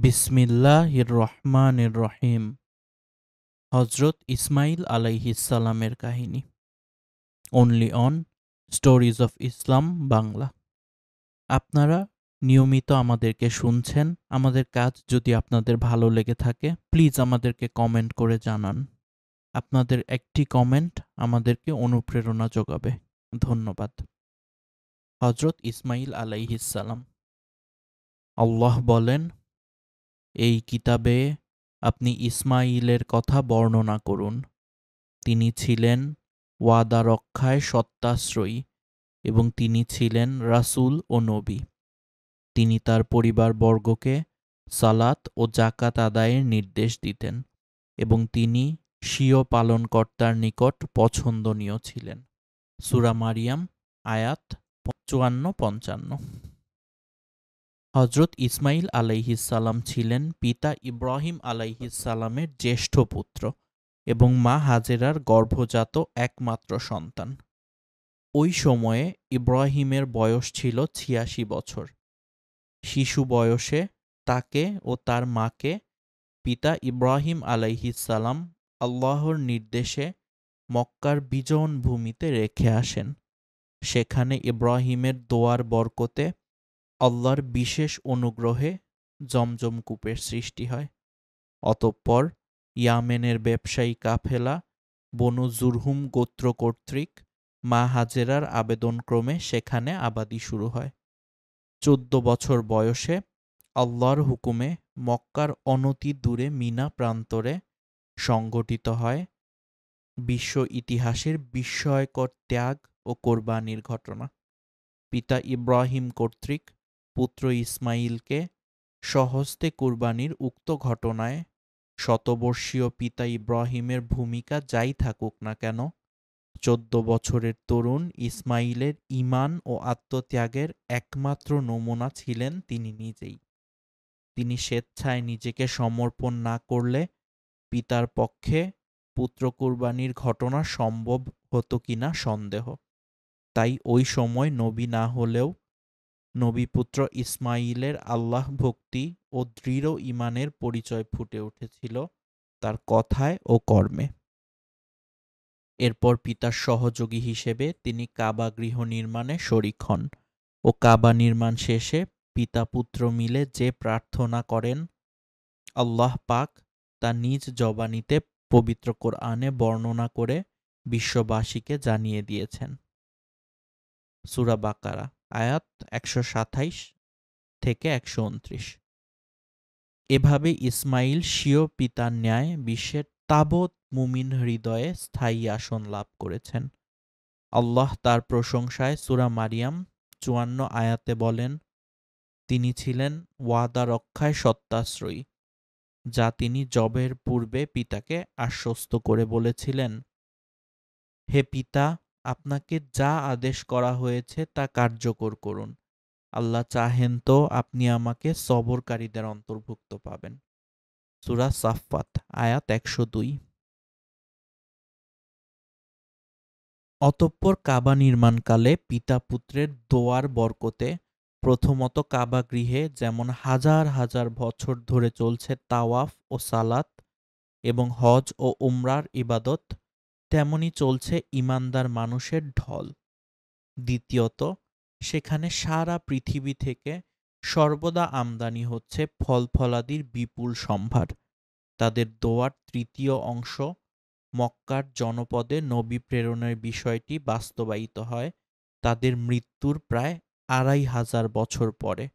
বিসমিল্লাহির রহমানির রহিম। হজরত ইসমাইল আলাইহিসসালামের কাহিনী। Only on stories of Islam Bangla. আপনারা নিয়মিত আমাদেরকে শুনছেন। আমাদের কাজ যদি আপনাদের ভালো লেগে থাকে, প্লিজ আমাদেরকে কমেন্ট করে জানান। আপনাদের একটি কমেন্ট আমাদেরকে অনুপ্রেরণা যোগাবে। ধন্যবাদ। হজরত ইসমাইল আলাইহিসসালাম। আল্লাহ বলেন, এই কিতাবে আপনি ইসমাইলের কথা বর্ণনা করুন। তিনি ছিলেন ওয়াদা রক্ষায় সত্যাশ্রয়ী এবং তিনি ছিলেন রাসূল ও নবী। তিনি তার পরিবারবর্গকে সালাত ও জাকাত আদায়ের নির্দেশ দিতেন এবং তিনি স্বীয় পালনকর্তার নিকট পছন্দনীয় ছিলেন। সূরা মারিয়াম আয়াত 54-55। হজরত ইসমাইল আলাইহিসসালাম ছিলেন পিতা ইব্রাহিম আলাইহিসসালামের জ্যেষ্ঠ পুত্র এবং মা হাজেরার গর্ভজাত একমাত্র সন্তান। ওই সময়ে ইব্রাহিমের বয়স ছিল ৮৬ বছর। শিশু বয়সে তাকে ও তার মাকে পিতা ইব্রাহিম আলাইহিসসালাম আল্লাহর নির্দেশে মক্কার বিজন ভূমিতে রেখে আসেন। সেখানে ইব্রাহিমের দোয়ার বরকতে আল্লাহর বিশেষ অনুগ্রহে জমজম কূপের সৃষ্টি হয়। অতঃপর ইয়ামেনের ব্যবসায়ী কাফেলা বনু জুরহুম গোত্র কর্তৃক মা হাজেরার আবেদনক্রমে সেখানে আবাদি শুরু হয়। ১৪ বছর বয়সে আল্লাহর হুকুমে মক্কার অনতি দূরে মিনা প্রান্তরে সংঘটিত হয় বিশ্ব ইতিহাসের বিস্ময়কর ত্যাগ ও কোরবানির ঘটনা। পিতা ইব্রাহিম কর্তৃক পুত্র ইসমাইলকে স্বহস্তে কুরবানির উক্ত ঘটনায় শতবর্ষীয় পিতা ইব্রাহিমের ভূমিকা যাই থাকুক না কেন, ১৪ বছরের তরুণ ইসমাইলের ঈমান ও আত্মত্যাগের একমাত্র নমুনা ছিলেন তিনি নিজেই। তিনি স্বেচ্ছায় নিজেকে সমর্পণ না করলে পিতার পক্ষে পুত্র কুরবানির ঘটনা সম্ভব হতো কিনা সন্দেহ। তাই ওই সময় নবী না হলেও নবীপুত্র ইসমাইলের আল্লাহ ভক্তি ও দৃঢ় ঈমানের পরিচয় ফুটে উঠেছিল তার কথায় ও কর্মে। এরপর পিতার সহযোগী হিসেবে তিনি কাবা গৃহ নির্মাণে শরিক হন ও কাবা নির্মাণ শেষে পিতা পুত্র মিলে যে প্রার্থনা করেন, আল্লাহ পাক তা নিজ জবানিতে পবিত্র কোরআনে বর্ণনা করে বিশ্ববাসীকে জানিয়ে দিয়েছেন। সূরা বাকারা আয়াত ১২৭-১২৯। এভাবে ইসমাইল স্বীয় পিতার ন্যায় বিশ্বের তাবৎ মুমিন হৃদয়ে স্থায়ী আসন লাভ করেছেন। আল্লাহ তার প্রশংসায় সূরা মারিয়াম ৫৪ আয়াতে বলেন, তিনি ছিলেন ওয়াদা রক্ষায় সত্যাশ্রয়ী, যা তিনি জবের পূর্বে পিতাকে আশ্বস্ত করে বলেছিলেন, হে পিতা, আপনাকে যা আদেশ করা হয়েছে তা কার্যকর করুন। আল্লাহ চাহেন তো আপনি আমাকে সবরকারীদের অন্তর্ভুক্ত পাবেন। সূরা সাফফাত আয়াত ১০২। অতঃপর কাবা নির্মাণকালে পিতা পুত্রের দোয়ার বরকতে প্রথমত কাবা গৃহে যেমন হাজার হাজার বছর ধরে চলছে তাওয়াফ ও সালাত এবং হজ ও উমরার ইবাদত, তেমনি চলছে ঈমানদার মানুষের ঢল। দ্বিতীয়ত, সেখানে সারা পৃথিবী থেকে সর্বদা আমদানি হচ্ছে ফল-ফলাদির বিপুল সম্ভার। তাদের দোয়ার তৃতীয় অংশ মক্কার জনপদে নবী প্রেরণের বিষয়টি বাস্তবায়িত হয় তাদের মৃত্যুর প্রায় ২৫০০ বছর পরে,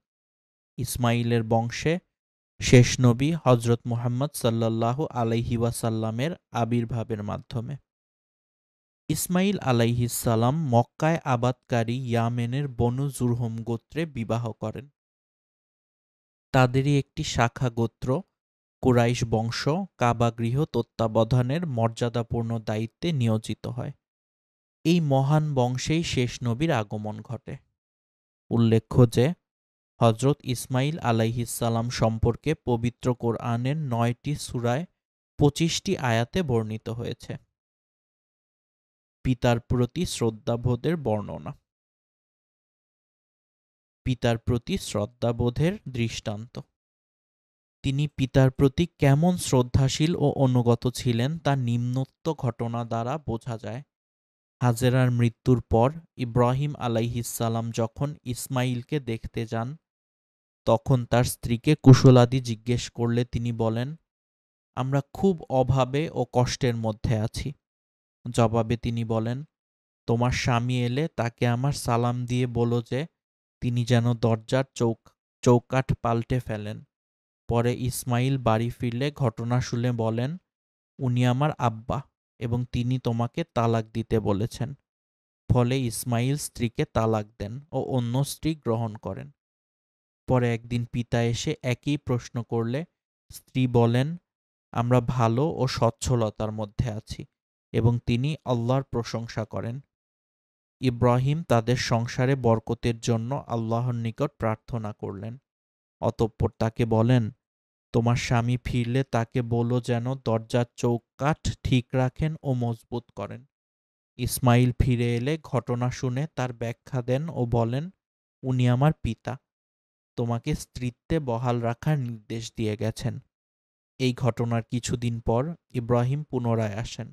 ইসমাইলের বংশে শেষ নবী হজরত মুহাম্মদ সাল্লাল্লাহু আলাইহি ওয়াসাল্লামের আবির্ভাবের মাধ্যমে। ইসমাইল আলাইহিসসালাম মক্কায় আবাদকারী ইয়ামেনের বনু জুরহুম গোত্রে বিবাহ করেন। তাদেরই একটি শাখা গোত্র কুরাইশ বংশ কাবা গৃহ তত্ত্বাবধানের মর্যাদাপূর্ণ দায়িত্বে নিয়োজিত হয়। এই মহান বংশেই শেষ নবীর আগমন ঘটে। উল্লেখ্য যে হজরত ইসমাইল আলাইহিসসালাম সম্পর্কে পবিত্র কোরআনের ৯টি সূরায় ২৫টি আয়াতে বর্ণিত হয়েছে। পিতার প্রতি শ্রদ্ধাবোধের বর্ণনা। পিতার প্রতি শ্রদ্ধাবোধের দৃষ্টান্ত। তিনি পিতার প্রতি কেমন শ্রদ্ধাশীল ও অনুগত ছিলেন তা নিম্নোক্ত ঘটনা দ্বারা বোঝা যায়। হাজেরার মৃত্যুর পর ইব্রাহিম আলাইহিসসালাম যখন ইসমাইলকে দেখতে যান, তখন তার স্ত্রীকে কুশলাদি জিজ্ঞেস করলে তিনি বলেন, আমরা খুব অভাবে ও কষ্টের মধ্যে আছি। জবাবে তিনি বলেন, তোমার স্বামী এলে তাকে আমার সালাম দিয়ে বলো যে তিনি যেন দরজার চৌকাঠ পাল্টে ফেলেন। পরে ইসমাইল বাড়ি ফিরলে ঘটনা শুনে বলেন, উনি আমার আব্বা এবং তিনি তোমাকে তালাক দিতে বলেছেন। ফলে ইসমাইল স্ত্রীকে তালাক দেন ও অন্য স্ত্রী গ্রহণ করেন। পরে একদিন পিতা এসে একই প্রশ্ন করলে স্ত্রী বলেন, আমরা ভালো ও সচ্ছলতার মধ্যে আছি, এবং তিনি আল্লাহর প্রশংসা করেন। ইব্রাহিম তাদের সংসারে বরকতের জন্য আল্লাহর নিকট প্রার্থনা করলেন। অতঃপর তাকে বলেন, তোমার স্বামী ফিরলে তাকে বলো যেন দরজার চৌকাঠ ঠিক রাখেন ও মজবুত করেন। ইসমাইল ফিরে এলে ঘটনা শুনে তার ব্যাখ্যা দেন ও বলেন, উনি আমার পিতা, তোমাকে স্ত্রীত্বে বহাল রাখার নির্দেশ দিয়ে গেছেন। এই ঘটনার কিছুদিন পর ইব্রাহিম পুনরায় আসেন।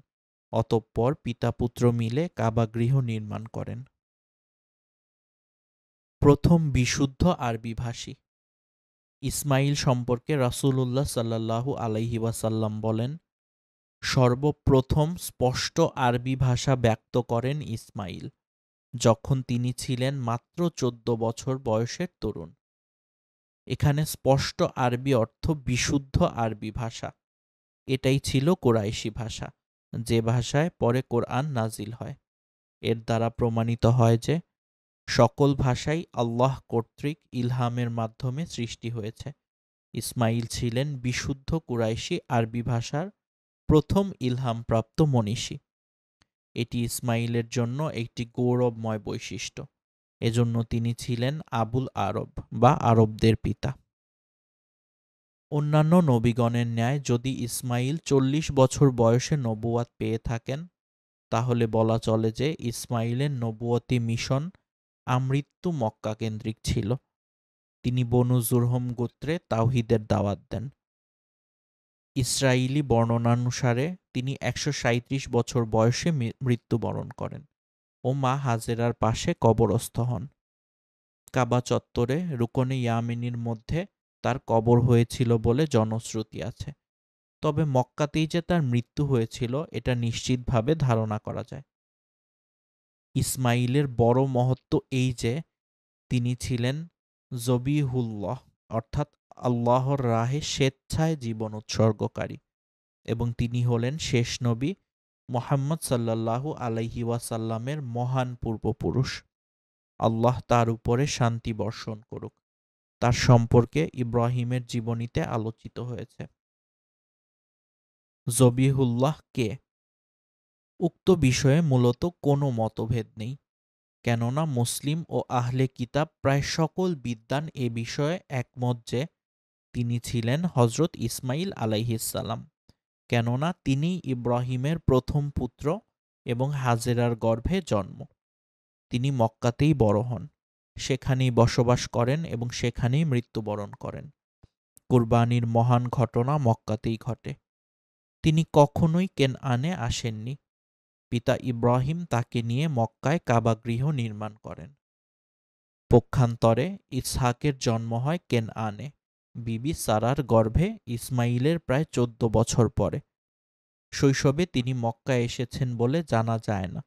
অতঃপর পিতা পুত্র মিলে কাবা গৃহ নির্মাণ করেন। প্রথম বিশুদ্ধ আরবি ভাষী। ইসমাইল সম্পর্কে রাসূলুল্লাহ সাল্লাল্লাহু আলাইহি ওয়াসাল্লাম বলেন, সর্বপ্রথম স্পষ্ট আরবি ভাষা ব্যক্ত করেন ইসমাইল, যখন তিনি ছিলেন মাত্র 14 বছর বয়সের তরুণ। এখানে স্পষ্ট আরবি অর্থ বিশুদ্ধ আরবি ভাষা। এটাই ছিল কুরাইশি ভাষা, যে ভাষায় পরে কোরআন নাজিল হয়। এর দ্বারা প্রমাণিত হয় যে সকল ভাষাই আল্লাহ কর্তৃক ইলহামের মাধ্যমে সৃষ্টি হয়েছে। ইসমাইল ছিলেন বিশুদ্ধ কুরাইশি আরবি ভাষার প্রথম ইলহামপ্রাপ্ত মনীষী। এটি ইসমাইলের জন্য একটি গৌরবময় বৈশিষ্ট্য। এজন্য তিনি ছিলেন আবুল আরব বা আরবদের পিতা। অন্যান্য নবীগণের ন্যায় যদি ইসমাইল 40 বছর বয়সে নবুয়াত পেয়ে থাকেন, তাহলে বলা চলে যে ইসমাইলের নবুয়তি মিশন আমৃত্যু মক্কা কেন্দ্রিক ছিল। তিনি বনু জুরহম গোত্রে তাওহীদের দাওয়াত দেন। ইসরাইলি বর্ণনানুসারে তিনি 137 বছর বয়সে মৃত্যুবরণ করেন ও মা হাজেরার পাশে কবরস্থ হন। কাবা চত্বরে রুকনে ইয়ামিনীর মধ্যে তার কবর হয়েছিল বলে জনশ্রুতি আছে। তবে মক্কাতেই যে তার মৃত্যু হয়েছিল এটা নিশ্চিতভাবে ধারণা করা যায়। ইসমাইলের বড় মহত্ব এই যে তিনি ছিলেন জবিহুল্লাহ, অর্থাৎ আল্লাহর রাহে স্বেচ্ছায় জীবন উৎসর্গকারী, এবং তিনি হলেন শেষ নবী মুহাম্মদ সাল্লাল্লাহু আলাইহি ওয়াসাল্লামের মহান পূর্বপুরুষ। আল্লাহ তার উপরে শান্তি বর্ষণ করুক। তার সম্পর্কে ইব্রাহিমের জীবনীতে আলোচিত হয়েছে। জবিহুল্লাহ কে? উক্ত বিষয়ে মূলত কোনো মতভেদ নেই, কেননা মুসলিম ও আহলে কিতাব প্রায় সকল বিদ্বান এ বিষয়ে একমত যে তিনি ছিলেন হজরত ইসমাইল আলাইহিসসালাম, কেননা তিনি ইব্রাহিমের প্রথম পুত্র এবং হাজেরার গর্ভে জন্ম। তিনি মক্কাতেই বড় হন, সেখানেই বসবাস করেন এবং সেখানেই মৃত্যুবরণ করেন। কুরবানির মহান ঘটনা মক্কাতেই ঘটে। তিনি কখনোই কেনআনে আসেননি। পিতা ইব্রাহিম তাকে নিয়ে মক্কায় কাবা গৃহ নির্মাণ করেন। পক্ষান্তরে ইসহাকের জন্ম হয় কেনআনে, বিবি সারার গর্ভে ইসমাইলের প্রায় 14 বছর পরে। শৈশবে তিনি মক্কায় এসেছেন বলে জানা যায় না।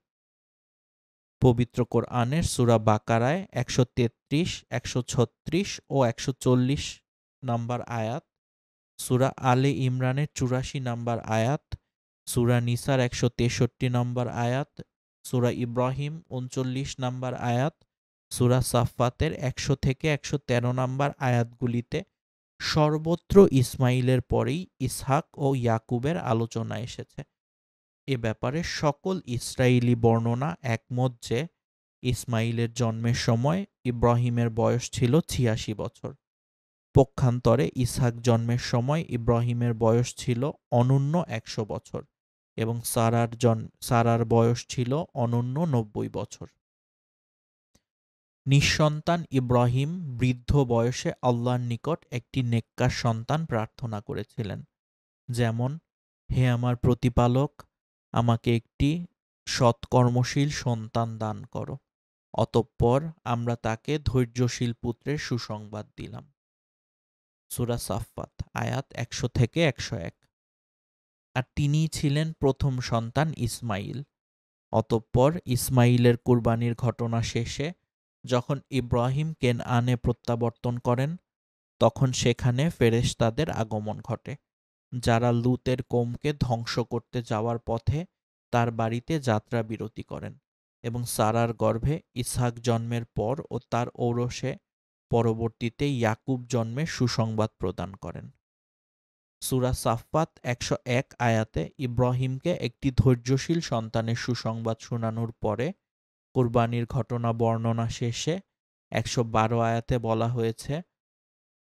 পবিত্র কোরআনের সূরা বাকারায় 133, 136 ও 140 নম্বর আয়াত, সূরা আলে ইমরানের 84 নম্বর আয়াত, সূরা নিসার 163 নম্বর আয়াত, সূরা ইব্রাহিম 39 নম্বর আয়াত, সূরা সাফফাতের 100 থেকে 113 নম্বর আয়াতগুলিতে সর্বত্র ইসমাইলের পরেই ইসহাক ও ইয়াকুবের আলোচনা এসেছে। এ ব্যাপারে সকল ইসরায়েলি বর্ণনা একমত যে ইসমাইলের জন্মের সময় ইব্রাহিমের বয়স ছিল 86 বছর। পক্ষান্তরে ইসহাক জন্মের সময় ইব্রাহিমের বয়স ছিল অনূন্য 100 বছর এবং সারার বয়স ছিল অনূন্য 90 বছর। নিঃসন্তান ইব্রাহিম বৃদ্ধ বয়সে আল্লাহর নিকট একটি নেককার সন্তান প্রার্থনা করেছিলেন, যেমন, হে আমার প্রতিপালক, আমাকে একটি সৎকর্মশীল সন্তান দান করো। অতঃপর আমরা তাকে ধৈর্যশীল পুত্রের সুসংবাদ দিলাম। সূরা সাফফাত আয়াত ১০০ থেকে ১০১। আর তিনিই ছিলেন প্রথম সন্তান ইসমাইল। অতঃপর ইসমাইলের কুরবানির ঘটনা শেষে যখন ইব্রাহিম কেনআনে প্রত্যাবর্তন করেন, তখন সেখানে ফেরেশতাদের আগমন ঘটে, যারা লূতের কওমকে ধ্বংস করতে যাওয়ার পথে তার বাড়িতে যাত্রা বিরতি করেন এবং সারার গর্ভে ইসহাক জন্মের পর ও তার ঔরসে পরবর্তীতে ইয়াকুব জন্মের সুসংবাদ প্রদান করেন। সূরা সাফফাত ১০১ আয়াতে ইব্রাহিমকে একটি ধৈর্যশীল সন্তানের সুসংবাদ শোনানোর পরে কুরবানির ঘটনা বর্ণনা শেষে ১১২ আয়াতে বলা হয়েছে,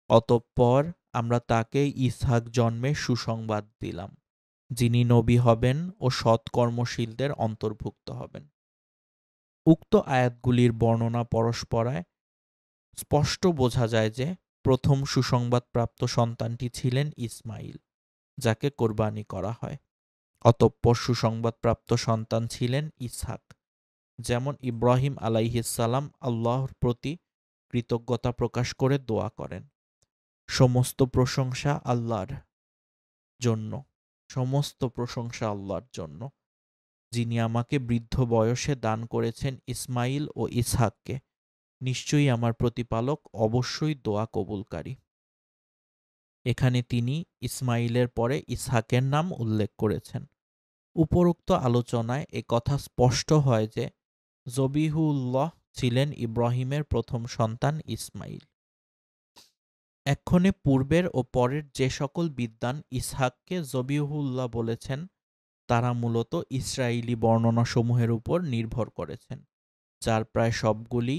অতঃপর আমরা তাকে ইসহাক জন্মের সুসংবাদ দিলাম, যিনি নবী হবেন ও সৎকর্মশীলদের অন্তর্ভুক্ত হবেন। উক্ত আয়াতগুলির বর্ণনা পরস্পরায় স্পষ্ট বোঝা যায় যে প্রথম সুসংবাদপ্রাপ্ত সন্তানটি ছিলেন ইসমাইল, যাকে কোরবানি করা হয়। অতঃপর সুসংবাদপ্রাপ্ত সন্তান ছিলেন ইসহাক। যেমন ইব্রাহিম আলাইহিসসালাম আল্লাহর প্রতি কৃতজ্ঞতা প্রকাশ করে দোয়া করেন, সমস্ত প্রশংসা আল্লাহর জন্য, সমস্ত প্রশংসা আল্লাহর জন্য, যিনি আমাকে বৃদ্ধ বয়সে দান করেছেন ইসমাইল ও ইসহাককে। নিশ্চয়ই আমার প্রতিপালক অবশ্যই দোয়া কবুলকারী। এখানে তিনি ইসমাইলের পরে ইসহাকের নাম উল্লেখ করেছেন। উপরোক্ত আলোচনায় কথা স্পষ্ট হয় যে জবিহুল্লাহ ছিলেন ইব্রাহিমের প্রথম সন্তান ইসমাইল। এক্ষণে পূর্বের ও পরের যে সকল বিদ্বান ইসহাককে জবিহুল্লাহ বলেছেন, তারা মূলত ইসরায়েলি বর্ণনাসমূহের উপর নির্ভর করেছেন, যার প্রায় সবগুলি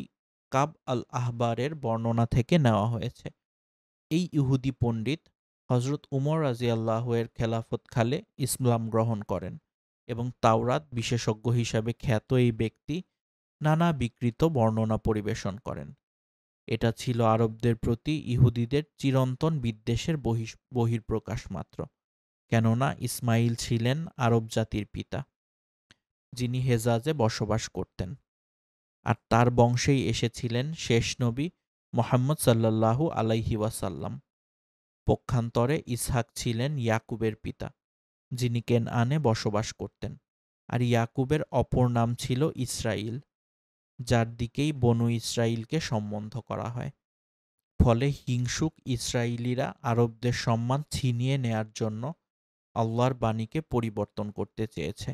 কাব আল আহবারের বর্ণনা থেকে নেওয়া হয়েছে। এই ইহুদি পণ্ডিত হজরত উমর রাজিয়াল্লাহু এর খেলাফতকালে ইসলাম গ্রহণ করেন এবং তাওরাত বিশেষজ্ঞ হিসাবে খ্যাত এই ব্যক্তি নানা বিকৃত বর্ণনা পরিবেশন করেন। এটা ছিল আরবদের প্রতি ইহুদিদের চিরন্তন বিদ্বেষের বহিঃপ্রকাশ মাত্র, কেননা ইসমাইল ছিলেন আরব জাতির পিতা, যিনি হেজাজে বসবাস করতেন, আর তার বংশেই এসেছিলেন শেষ নবী মুহাম্মদ সাল্লাল্লাহু আলাইহি ওয়াসাল্লাম। পক্ষান্তরে ইসহাক ছিলেন ইয়াকুবের পিতা, যিনি কেনআনে বসবাস করতেন, আর ইয়াকুবের অপর নাম ছিল ইসরাইল, যার দিকেই বনু ইসরাইলকে সম্বন্ধ করা হয়। ফলে হিংসুক ইসরাইলিরা আরবদের সম্মান ছিনিয়ে নেয়ার জন্য আল্লাহর বাণীকে পরিবর্তন করতে চেয়েছে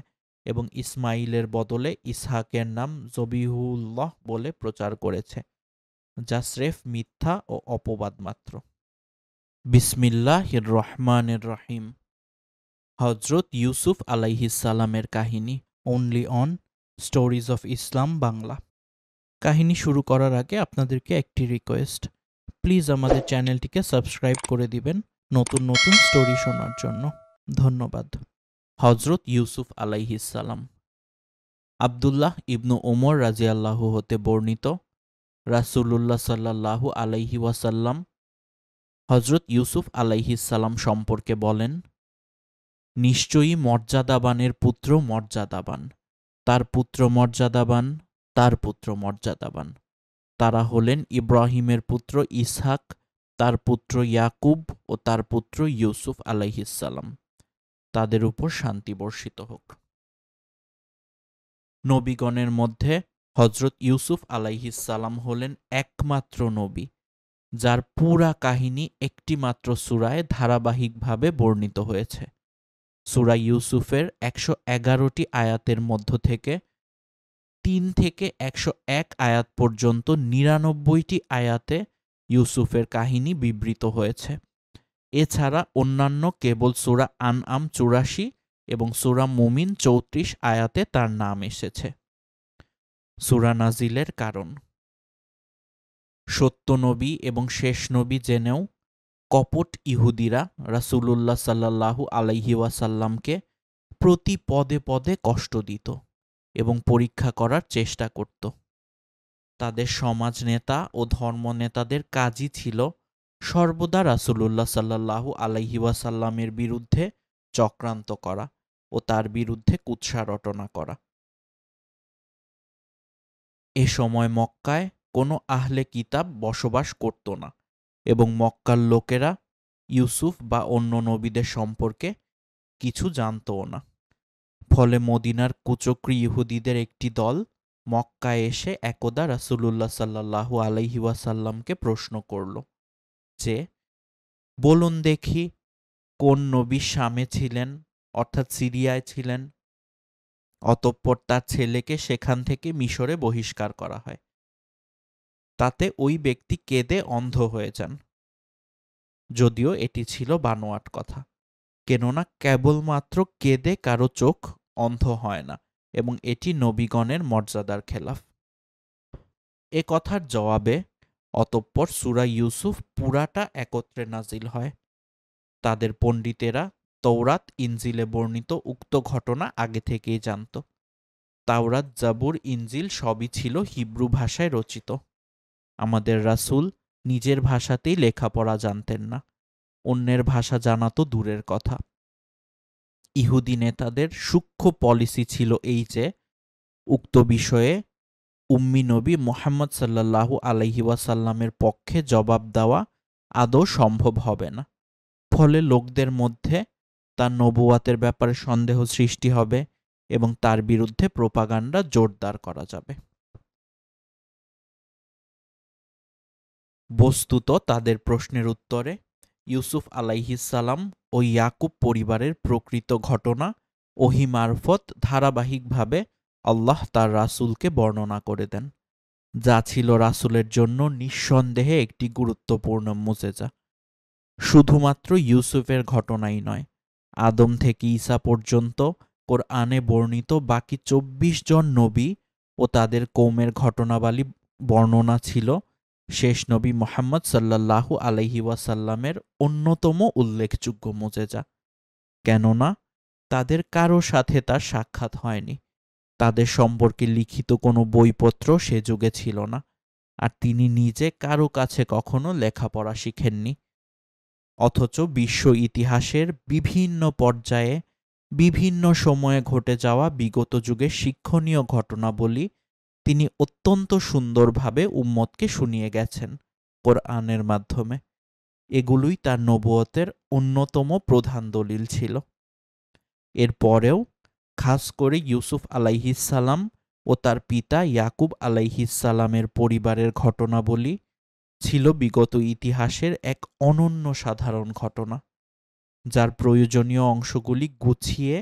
এবং ইসমাইলের বদলে ইসহাকের নাম জবিহুল্লাহ বলে প্রচার করেছে, যা স্রেফ মিথ্যা ও অপবাদ মাত্র। বিসমিল্লাহির রহমানির রহিম। হজরত ইউসুফ আলাইহিসসালামের কাহিনী, only on stories of Islam Bangla. কাহিনী শুরু করার আগে আপনাদেরকে একটি রিকোয়েস্ট, প্লিজ আমাদের চ্যানেলটিকে সাবস্ক্রাইব করে দিবেন নতুন নতুন স্টোরি শোনার জন্য। ধন্যবাদ। হজরত ইউসুফ আলাইহিসসালাম। আবদুল্লাহ ইবনু ওমর রাজিয়াল্লাহু হতে বর্ণিত, রাসূলুল্লাহ সাল্লাল্লাহু আলাইহি ওয়াসাল্লাম হজরত ইউসুফ আলাইহিসসালাম সম্পর্কে বলেন, নিশ্চয়ই মর্যাদাবানের পুত্র মর্যাদাবান, তার পুত্র মর্যাদাবান, তার পুত্র মর্যাদাবান। তারা হলেন ইব্রাহিমের পুত্র ইসহাক, তার পুত্র ইয়াকুব ও তার পুত্র ইউসুফ আলাইহিসসালাম। তাদের উপর শান্তি বর্ষিত হোক। নবীগণের মধ্যে হজরত ইউসুফ আলাইহিসসালাম হলেন একমাত্র নবী, যার পুরা কাহিনী একটি মাত্র সূরায় ধারাবাহিকভাবে বর্ণিত হয়েছে। সূরা ইউসুফের ১১১টি আয়াতের মধ্য থেকে ৩ থেকে ১০১ আয়াত পর্যন্ত ৯৯টি আয়াতে ইউসুফের কাহিনী বিবৃত হয়েছে। এছাড়া অন্যান্য কেবল সূরা আনআম ৮৪ এবং সূরা মুমিন ৩৪ আয়াতে তার নাম এসেছে। সূরা নাজিলের কারণ। সত্য নবী এবং শেষ নবী জেনেও কপট ইহুদিরা রাসূলুল্লাহ সাল্লাল্লাহু আলাইহি ওয়াসাল্লামকে প্রতি পদে পদে কষ্ট দিত এবং পরীক্ষা করার চেষ্টা করত। তাদের সমাজ নেতা ও ধর্মনেতাদের কাজই ছিল সর্বদা রাসূলুল্লাহ সাল্লাল্লাহু আলাইহি ওয়াসাল্লামের বিরুদ্ধে চক্রান্ত করা ও তার বিরুদ্ধে কুৎসা রটনা করা। এ সময় মক্কায় কোনো আহলে কিতাব বসবাস করত না এবং মক্কার লোকেরা ইউসুফ বা অন্য নবীদের সম্পর্কে কিছু জানতও না। ফলে মদিনার কুচক্রী ইহুদিদের একটি দল মক্কায় এসে একদা রাসূলুল্লাহ সাল্লাল্লাহু আলাইহি ওয়াসাল্লামকে প্রশ্ন করল যে, বলুন দেখি, কোন নবী শামে ছিলেন, অর্থাৎ সিরিয়ায় ছিলেন, অতঃপর তার ছেলেকে সেখান থেকে মিশরে বহিষ্কার করা হয়, তাতে ওই ব্যক্তি কেঁদে অন্ধ হয়ে যান। যদিও এটি ছিল বানোয়াট কথা, কেননা কেবলমাত্র কেঁদে কারো চোখ অন্ধ হয় না এবং এটি নবীগণের মর্যাদার খেলাফ। এ কথার জবাবে অতঃপর সূরা ইউসুফ পুরাটা একত্রে নাজিল হয়। তাদের পণ্ডিতেরা তৌরাত ইনজিলে বর্ণিত উক্ত ঘটনা আগে থেকেই জানত। তাওরাত, জাবুর, ইনজিল সবই ছিল হিব্রু ভাষায় রচিত। আমাদের রাসূল নিজের ভাষাতেই লেখাপড়া জানতেন না, অন্যের ভাষা জানা তো দূরের কথা। ইহুদি নেতাদের সূক্ষ্ম পলিসি ছিল এই যে, উক্ত বিষয়ে উম্মি নবী মুহাম্মদ সাল্লাল্লাহু আলাইহি ওয়াসাল্লামের পক্ষে জবাব দেওয়া আদৌ সম্ভব হবে না। ফলে লোকদের মধ্যে তার নবুয়াতের ব্যাপারে সন্দেহ সৃষ্টি হবে এবং তার বিরুদ্ধে প্রোপাগান্ডা জোরদার করা যাবে। বস্তুত তাদের প্রশ্নের উত্তরে ইউসুফ আলাইহিসসালাম ও ইয়াকুব পরিবারের প্রকৃত ঘটনা ওহী মারফত ধারাবাহিকভাবে আল্লাহ তার রাসূলকে বর্ণনা করে দেন, যা ছিল রাসূলের জন্য নিঃসন্দেহে একটি গুরুত্বপূর্ণ মুজেজা। শুধুমাত্র ইউসুফের ঘটনাই নয়, আদম থেকে ঈসা পর্যন্ত কোরআনে বর্ণিত বাকি ২৪ জন নবী ও তাদের কওমের ঘটনাবলী বর্ণনা ছিল শেষ নবী মুহাম্মদ সাল্লাল্লাহু আলাইহি ওয়াসাল্লামের অন্যতম উল্লেখযোগ্য মুজেজা। কেননা তাদের কারো সাথে তার সাক্ষাৎ হয়নি, তাদের সম্পর্কে লিখিত কোনো বইপত্র সে যুগে ছিল না, আর তিনি নিজে কারো কাছে কখনো লেখাপড়া শিখেননি। অথচ বিশ্ব ইতিহাসের বিভিন্ন পর্যায়ে বিভিন্ন সময়ে ঘটে যাওয়া বিগত যুগের শিক্ষণীয় ঘটনাবলী তিনি অত্যন্ত সুন্দরভাবে উম্মতকে শুনিয়ে গেছেন কোরআনের মাধ্যমে। এগুলোই তার নবুয়তের অন্যতম প্রধান দলিল ছিল। এরপরেও খাস করে ইউসুফ আলাইহিসসালাম ও তার পিতা ইয়াকুব আলাইহিসসালামের পরিবারের ঘটনাবলী ছিল বিগত ইতিহাসের এক অনন্য সাধারণ ঘটনা, যার প্রয়োজনীয় অংশগুলি গুছিয়ে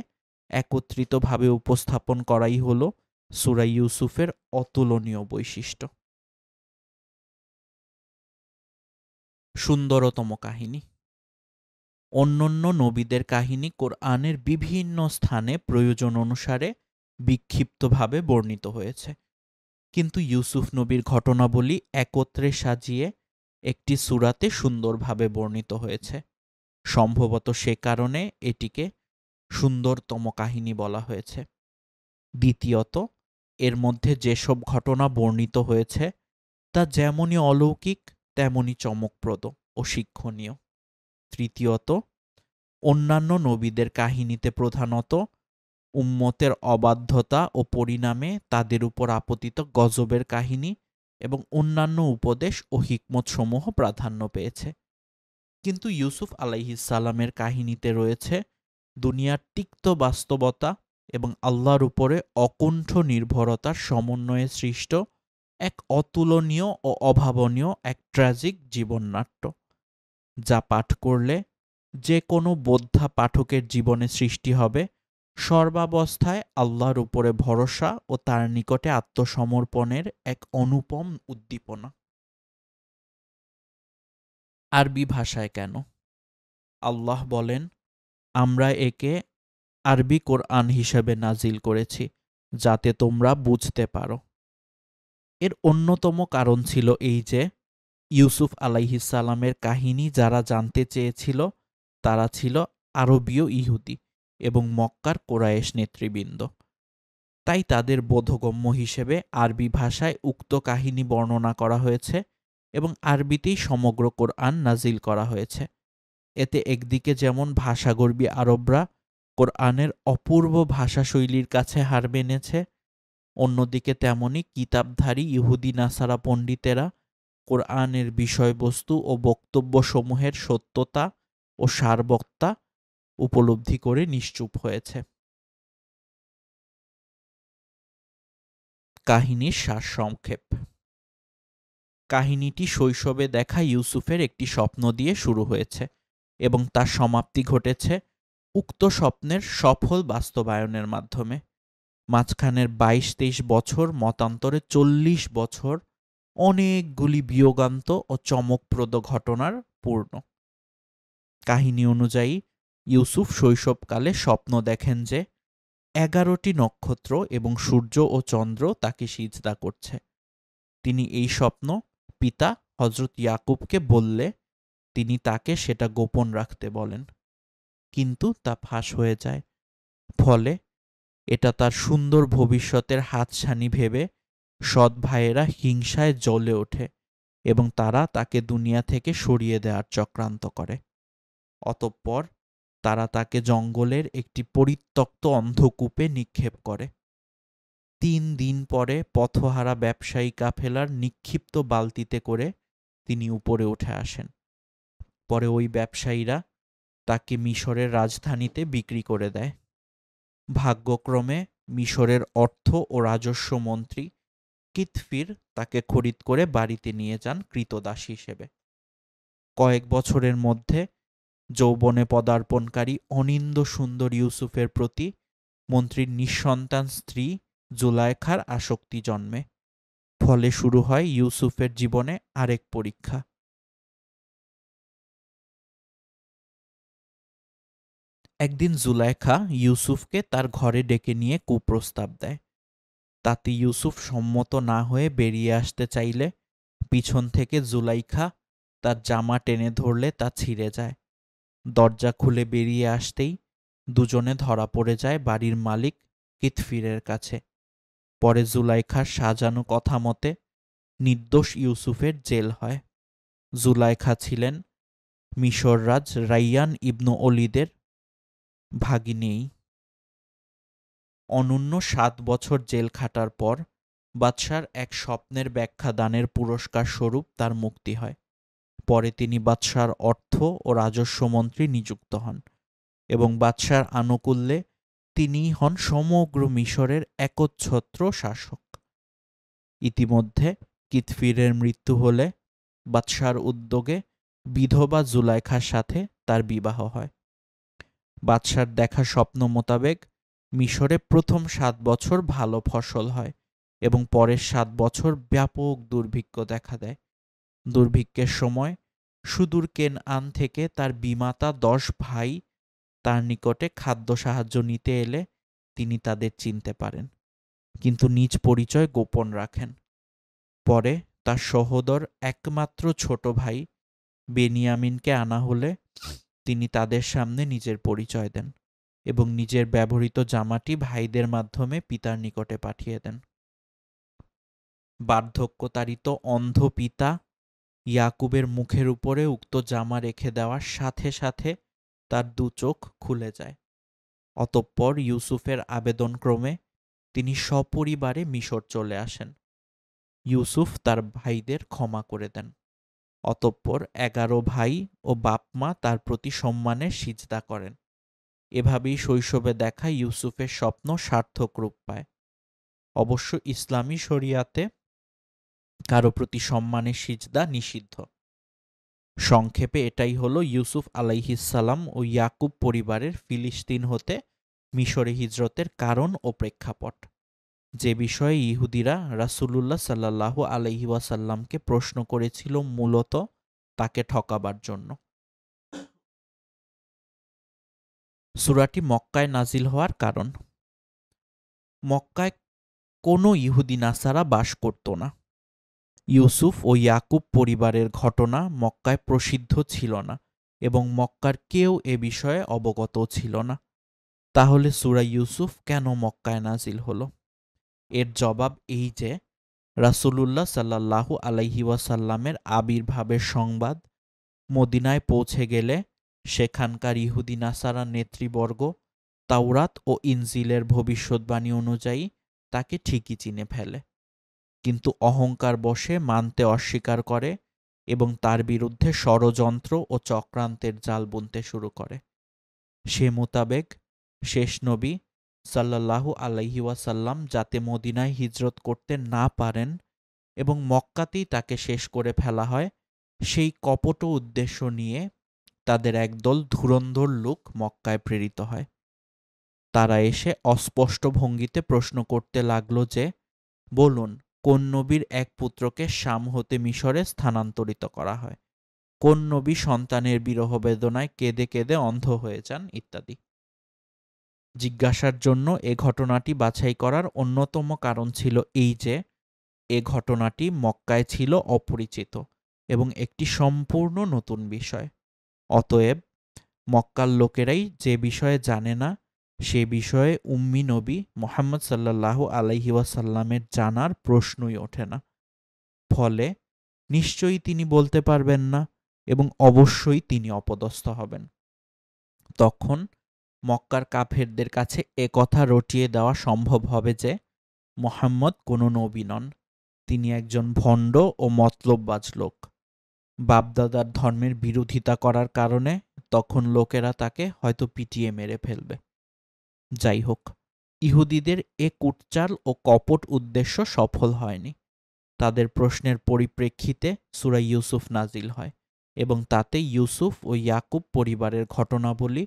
একত্রিতভাবে উপস্থাপন করাই হল সূরা ইউসুফের অতুলনীয় বৈশিষ্ট্য। সুন্দরতম কাহিনী। অন্যান্য নবীদের কাহিনী কোরআনের বিভিন্ন স্থানে প্রয়োজন অনুসারে বিক্ষিপ্তভাবে বর্ণিত হয়েছে, কিন্তু ইউসুফ নবীর ঘটনাবলী একত্রে সাজিয়ে একটি সূরাতে সুন্দরভাবে বর্ণিত হয়েছে। সম্ভবত সে কারণে এটিকে সুন্দরতম কাহিনী বলা হয়েছে। দ্বিতীয়ত, এর মধ্যে যেসব ঘটনা বর্ণিত হয়েছে তা যেমনই অলৌকিক তেমনই চমকপ্রদ ও শিক্ষণীয়। তৃতীয়ত, অন্যান্য নবীদের কাহিনীতে প্রধানত উম্মতের অবাধ্যতা ও পরিণামে তাদের উপর আপতিত গজবের কাহিনী এবং অন্যান্য উপদেশ ও হিকমতসমূহ প্রাধান্য পেয়েছে। কিন্তু ইউসুফ আলাইহিসসালামের কাহিনীতে রয়েছে দুনিয়ার তিক্ত বাস্তবতা এবং আল্লাহর উপরে অকুণ্ঠ নির্ভরতার সমন্বয়ে সৃষ্ট এক অতুলনীয় ও অভাবনীয় এক ট্র্যাজিক জীবননাট্য, যা পাঠ করলে যে কোনো বোদ্ধা পাঠকের জীবনে সৃষ্টি হবে সর্বাবস্থায় আল্লাহর উপরে ভরসা ও তার নিকটে আত্মসমর্পণের এক অনুপম উদ্দীপনা। আরবি ভাষায় কেন? আল্লাহ বলেন, আমরা একে আরবি কোরআন হিসেবে নাজিল করেছি যাতে তোমরা বুঝতে পারো। এর অন্যতম কারণ ছিল এই যে, ইউসুফ আলাইহিসসালামের কাহিনী যারা জানতে চেয়েছিল তারা ছিল আরবীয় ইহুদি এবং মক্কার কোরাইশ নেতৃবৃন্দ। তাই তাদের বোধগম্য হিসেবে আরবি ভাষায় উক্ত কাহিনী বর্ণনা করা হয়েছে এবং আরবিতেই সমগ্র কোরআন নাজিল করা হয়েছে। এতে একদিকে যেমন ভাষাগর্বী আরবরা কোরআনের অপূর্ব ভাষাশৈলীর কাছে হার মেনেছে, অন্যদিকে তেমনি কিতাবধারী ইহুদি নাসারা পণ্ডিতেরা কোরআনের বিষয়বস্তু ও বক্তব্যসমূহের সত্যতা ও সারবত্তা উপলব্ধি করে নিশ্চুপ হয়েছে। কাহিনীর সারসংক্ষেপ। কাহিনীটি শৈশবে দেখা ইউসুফের একটি স্বপ্ন দিয়ে শুরু হয়েছে এবং তার সমাপ্তি ঘটেছে উক্ত স্বপ্নের সফল বাস্তবায়নের মাধ্যমে। মাঝখানের ২২-২৩ বছর মতান্তরে ৪০ বছর অনেকগুলি বিয়োগান্ত ও চমকপ্রদ ঘটনার পূর্ণ। কাহিনী অনুযায়ী ইউসুফ শৈশবকালে স্বপ্ন দেখেন যে ১১টি নক্ষত্র এবং সূর্য ও চন্দ্র তাকে সিজদা করছে। তিনি এই স্বপ্ন পিতা হযরত ইয়াকুবকে বললে তিনি তাকে সেটা গোপন রাখতে বলেন, কিন্তু তা ফাঁস হয়ে যায়। ফলে এটা তার সুন্দর ভবিষ্যতের হাতছানি ভেবে সৎ ভাইয়েরা হিংসায় জ্বলে ওঠে এবং তারা তাকে দুনিয়া থেকে সরিয়ে দেওয়ার চক্রান্ত করে। অতঃপর তারা তাকে জঙ্গলের একটি পরিত্যক্ত অন্ধকূপে নিক্ষেপ করে। ৩ দিন পরে পথহারা ব্যবসায়ী কাফেলার নিক্ষিপ্ত বালতিতে করে তিনি উপরে উঠে আসেন। পরে ওই ব্যবসায়ীরা তাকে মিশরের রাজধানীতে বিক্রি করে দেয়। ভাগ্যক্রমে মিশরের অর্থ ও রাজস্ব মন্ত্রী কিতফির তাকে খরিদ করে বাড়িতে নিয়ে যান ক্রীতদাস হিসেবে। কয়েক বছরের মধ্যে যৌবনে পদার্পণকারী অনিন্দ্য সুন্দর ইউসুফের প্রতি মন্ত্রীর নিঃসন্তান স্ত্রী জুলাইখার আসক্তি জন্মে। ফলে শুরু হয় ইউসুফের জীবনে আরেক পরীক্ষা। একদিন জুলাইখা ইউসুফকে তার ঘরে ডেকে নিয়ে কুপ্রস্তাব দেয়। তাতে ইউসুফ সম্মত না হয়ে বেরিয়ে আসতে চাইলে পিছন থেকে জুলাইখা তার জামা টেনে ধরলে তা ছিঁড়ে যায়। দরজা খুলে বেরিয়ে আসতেই দুজনে ধরা পড়ে যায় বাড়ির মালিক কিতফিরের কাছে। পরে জুলাইখার সাজানো কথা মতে নির্দোষ ইউসুফের জেল হয়। জুলাইখা ছিলেন মিশররাজ রাইয়ান ইবনু ওলিদের ভাগিনেই। অনূন্য ৭ বছর জেল খাটার পর বাদশার এক স্বপ্নের ব্যাখ্যা দানের পুরস্কার স্বরূপ তার মুক্তি হয়। পরে তিনি বাদশার অর্থ ও রাজস্ব মন্ত্রী নিযুক্ত হন এবং বাদশার আনুকূল্যে তিনিই হন সমগ্র মিশরের একচ্ছত্র শাসক। ইতিমধ্যে কিতফিরের মৃত্যু হলে বাদশার উদ্যোগে বিধবা জুলাইখার সাথে তার বিবাহ হয়। বাদশার দেখা স্বপ্ন মোতাবেক মিশরে প্রথম ৭ বছর ভালো ফসল হয় এবং পরের ৭ বছর ব্যাপক দুর্ভিক্ষ দেখা দেয়। দুর্ভিক্ষের সময় সুদূর কেনআন থেকে তার বিমাতা ১০ ভাই তার নিকটে খাদ্য সাহায্য নিতে এলে তিনি তাদের চিনতে পারেন, কিন্তু নিজ পরিচয় গোপন রাখেন। পরে তার সহোদর একমাত্র ছোট ভাই বেনিয়ামিনকে আনা হলে তিনি তাদের সামনে নিজের পরিচয় দেন এবং নিজের ব্যবহৃত জামাটি ভাইদের মাধ্যমে পিতার নিকটে পাঠিয়ে দেন। বার্ধক্যতাড়িত অন্ধ পিতা ইয়াকুবের মুখের উপরে উক্ত জামা রেখে দেওয়ার সাথে সাথে তার ২ চোখ খুলে যায়। অতঃপর ইউসুফের আবেদনক্রমে তিনি সপরিবারে মিশর চলে আসেন। ইউসুফ তার ভাইদের ক্ষমা করে দেন। অতঃপর ১১ ভাই ও বাপ-মা তার প্রতি সম্মানের সিজদা করেন। এভাবেই শৈশবে দেখা ইউসুফের স্বপ্ন সার্থক রূপ পায়। অবশ্য ইসলামী শরিয়াতে কারো প্রতি সম্মানের সিজদা নিষিদ্ধ। সংক্ষেপে এটাই হলো ইউসুফ আলাইহিসসালাম ও ইয়াকুব পরিবারের ফিলিস্তিন হতে মিশরে হিজরতের কারণ ও প্রেক্ষাপট, যে বিষয়ে ইহুদিরা রাসূলুল্লাহ সাল্লাল্লাহু আলাইহি ওয়াসাল্লামকে প্রশ্ন করেছিল মূলত তাকে ঠকাবার জন্য। সূরাটি মক্কায় নাজিল হওয়ার কারণ। মক্কায় কোনো ইহুদি নাসারা বাস করত না। ইউসুফ ও ইয়াকুব পরিবারের ঘটনা মক্কায় প্রসিদ্ধ ছিল না এবং মক্কার কেউ এ বিষয়ে অবগত ছিল না। তাহলে সূরা ইউসুফ কেন মক্কায় নাজিল হলো? এর জবাব এই যে রাসূলুল্লাহ সাল্লাল্লাহু আলাইহি ওয়াসাল্লামের আবির্ভাবের সংবাদ মদিনায় পৌঁছে গেলে সেখানকার ইহুদি নাসারা নেতৃবর্গ তাওরাত ও ইনজিলের ভবিষ্যদ্বাণী অনুযায়ী তাকে ঠিকই চিনে ফেলে, কিন্তু অহংকার বশে মানতে অস্বীকার করে এবং তার বিরুদ্ধে ষড়যন্ত্র ও চক্রান্তের জাল বুনতে শুরু করে। সে মোতাবেক শেষ নবী সাল্লাল্লাহু আলাইহি ওয়াসাল্লাম যাতে মদিনায় হিজরত করতে না পারেন এবং মক্কাতেই তাকে শেষ করে ফেলা হয়, সেই কপট উদ্দেশ্য নিয়ে তাদের একদল ধুরন্ধর লোক মক্কায় প্রেরিত হয়। তারা এসে অস্পষ্ট ভঙ্গিতে প্রশ্ন করতে লাগল যে, বলুন, কোন নবীর এক পুত্রকে শাম হতে মিশরে স্থানান্তরিত করা হয়, কোন নবী সন্তানের বিরহ বেদনায় কেঁদে কেঁদে অন্ধ হয়ে যান ইত্যাদি। জিজ্ঞাসার জন্য এ ঘটনাটি বাছাই করার অন্যতম কারণ ছিল এই যে এ ঘটনাটি মক্কায় ছিল অপরিচিত এবং একটি সম্পূর্ণ নতুন বিষয়। অতএব মক্কার লোকেরাই যে বিষয়ে জানে না সে বিষয়ে উম্মি নবী মুহাম্মদ সাল্লাল্লাহু আলাইহি ওয়াসাল্লামের জানার প্রশ্নই ওঠে না। ফলে নিশ্চয়ই তিনি বলতে পারবেন না এবং অবশ্যই তিনি অপদস্থ হবেন। তখন মক্কার কাফেরদের কাছে এ কথা রটিয়ে দেওয়া সম্ভব হবে যে মুহাম্মদ কোনো নবী নন, তিনি একজন ভণ্ড ও মতলববাজ লোক। বাপদাদার ধর্মের বিরোধিতা করার কারণে তখন লোকেরা তাকে হয়তো পিটিয়ে মেরে ফেলবে। যাই হোক, ইহুদিদের এ কুটচাল ও কপট উদ্দেশ্য সফল হয়নি। তাদের প্রশ্নের পরিপ্রেক্ষিতে সূরা ইউসুফ নাজিল হয় এবং তাতে ইউসুফ ও ইয়াকুব পরিবারের ঘটনাবলী